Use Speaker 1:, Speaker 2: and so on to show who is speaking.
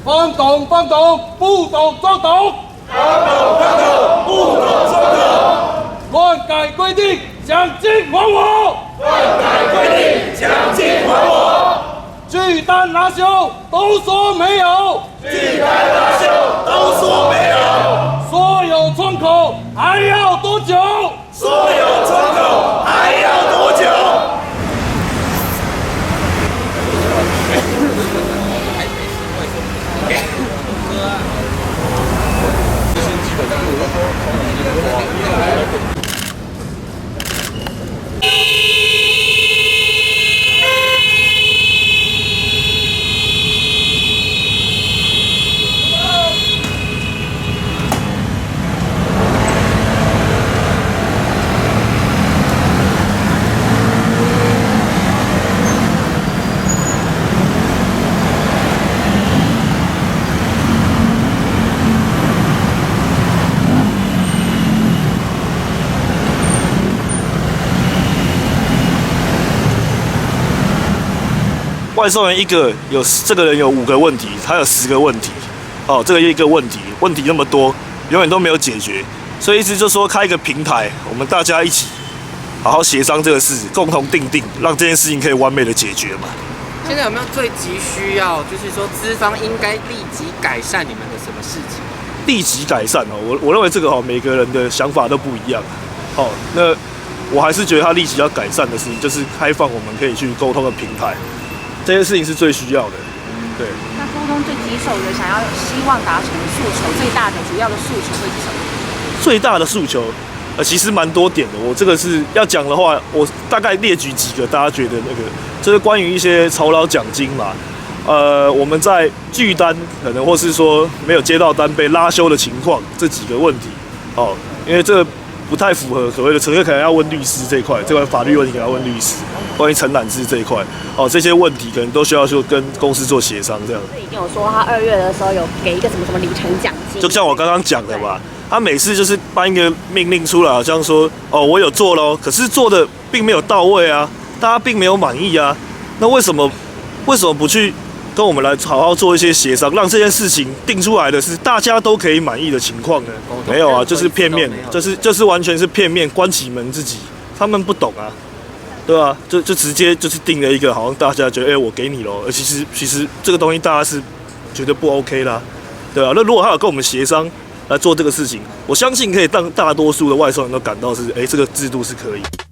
Speaker 1: 放懂放懂，不懂装懂。
Speaker 2: 放懂放懂，不懂装懂。
Speaker 1: 乱改规定，奖金还我！
Speaker 2: 乱改规定，奖金还我！
Speaker 1: 拒单拿修都说没有，
Speaker 2: 拒单拿修都说没有。
Speaker 1: 所有窗口还要多久？
Speaker 2: 所有窗口还要多久？
Speaker 3: 外送员一个有这个人有5个问题，他有10个问题，哦，这个一个问题那么多，永远都没有解决，所以一直就说开一个平台，我们大家一起好好协商这个事，共同定，让这件事情可以完美的解决嘛。
Speaker 4: 现在有没有最急需要，就是说资方应该立即改善你们的什么事情？
Speaker 3: 立即改善哦，我认为这个每个人的想法都不一样，哦，那我还是觉得他立即要改善的事情，就是开放我们可以去沟通的平台。这件事情是最需要的，对。
Speaker 5: 那沟通最棘手的，想要希望达成的诉求，最大的主要的诉求会是什么？
Speaker 3: 最大的诉求，其实蛮多点的。我这个是要讲的话，我大概列举几个，大家觉得那个就是关于一些酬劳奖金嘛。我们在拒单可能或是说没有接到单被拉休的情况，这几个问题，哦，因为这不太符合所谓的，可能要问律师这一块法律问题可能要问律师。关于承揽制这一块，哦，这些问题可能都需要说跟公司做协商，这样。
Speaker 5: 已经有说他2月的时候有给一个什么里程奖金，
Speaker 3: 就像我刚刚讲的嘛，他每次就是颁一个命令出来，好像说哦我有做咯，可是做的并没有到位啊，大家并没有满意啊，那为什么不去跟我们来好好做一些协商，让这件事情定出来的是大家都可以满意的情况呢？没有啊，就是片面，就是完全是片面，关起门自己，他们不懂啊。对啊，就直接就是定了一个，好像大家觉得，我给你咯，而其实这个东西大家是觉得不 OK 啦，对啊。那如果他有跟我们协商来做这个事情，我相信可以让大多数的外送员都感到是，这个制度是可以。